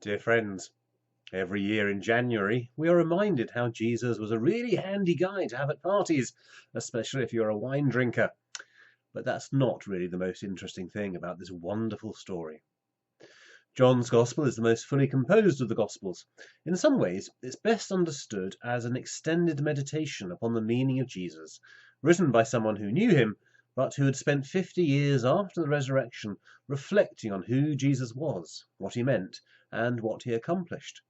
Dear friends, every year in January we are reminded how Jesus was a really handy guy to have at parties, especially if you're a wine drinker. But that's not really the most interesting thing about this wonderful story. John's Gospel is the most fully composed of the Gospels. In some ways, it's best understood as an extended meditation upon the meaning of Jesus, written by someone who knew him, but who had spent 50 years after the resurrection reflecting on who Jesus was, what he meant, and what he accomplished.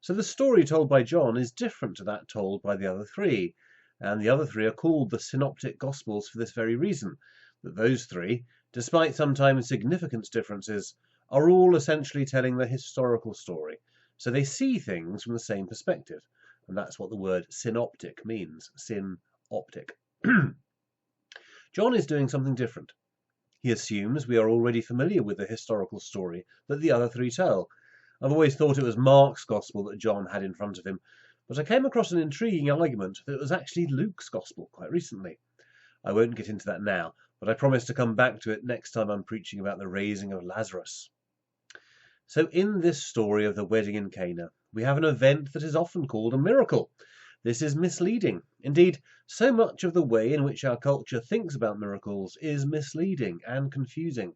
So the story told by John is different to that told by the other three, and the other three are called the Synoptic Gospels for this very reason, that those three, despite sometimes significant differences, are all essentially telling the historical story, so they see things from the same perspective, and that's what the word synoptic means, synoptic. John is doing something different. He assumes we are already familiar with the historical story that the other three tell. I've always thought it was Mark's Gospel that John had in front of him, but I came across an intriguing argument that it was actually Luke's Gospel quite recently. I won't get into that now, but I promise to come back to it next time I'm preaching about the raising of Lazarus. So in this story of the wedding in Cana, we have an event that is often called a miracle. This is misleading. Indeed, so much of the way in which our culture thinks about miracles is misleading and confusing.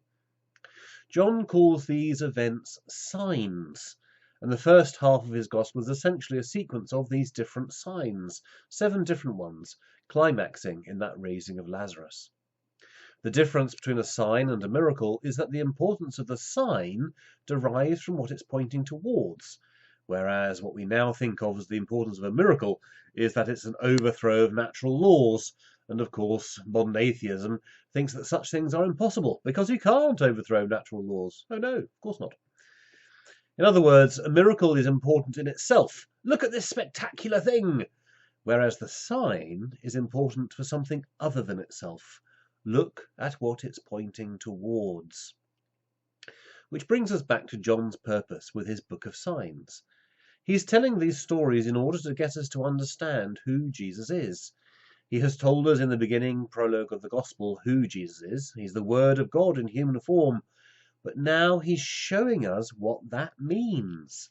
John calls these events signs, and the first half of his gospel is essentially a sequence of these different signs, 7 different ones, climaxing in that raising of Lazarus. The difference between a sign and a miracle is that the importance of the sign derives from what it's pointing towards, whereas what we now think of as the importance of a miracle is that it's an overthrow of natural laws. And of course, modern atheism thinks that such things are impossible because you can't overthrow natural laws. Oh no, of course not. In other words, a miracle is important in itself. Look at this spectacular thing! Whereas the sign is important for something other than itself. Look at what it's pointing towards. Which brings us back to John's purpose with his book of signs. He's telling these stories in order to get us to understand who Jesus is. He has told us in the beginning prologue of the Gospel who Jesus is. He's the Word of God in human form. But now he's showing us what that means.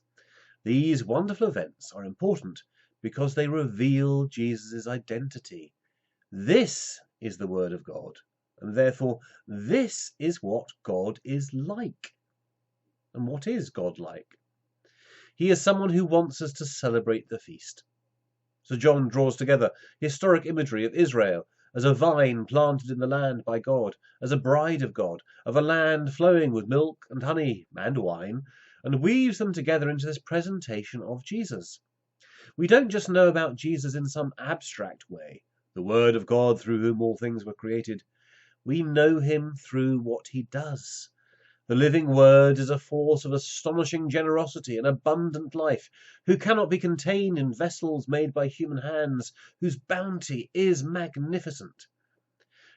These wonderful events are important because they reveal Jesus' identity. This is the Word of God, and therefore this is what God is like. And what is God like? He is someone who wants us to celebrate the feast. So John draws together historic imagery of Israel as a vine planted in the land by God, as a bride of God, of a land flowing with milk and honey and wine, and weaves them together into this presentation of Jesus. We don't just know about Jesus in some abstract way, the Word of God through whom all things were created. We know him through what he does. The living Word is a force of astonishing generosity and abundant life, who cannot be contained in vessels made by human hands, whose bounty is magnificent.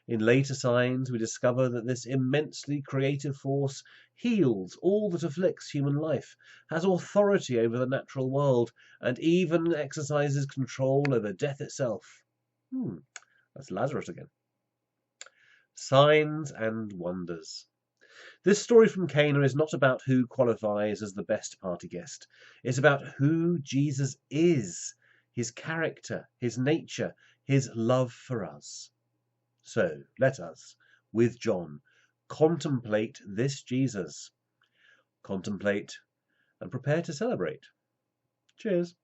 In later signs, we discover that this immensely creative force heals all that afflicts human life, has authority over the natural world, and even exercises control over death itself. That's Lazarus again. Signs and wonders. This story from Cana is not about who qualifies as the best party guest. It's about who Jesus is, his character, his nature, his love for us. So let us, with John, contemplate this Jesus. Contemplate and prepare to celebrate. Cheers.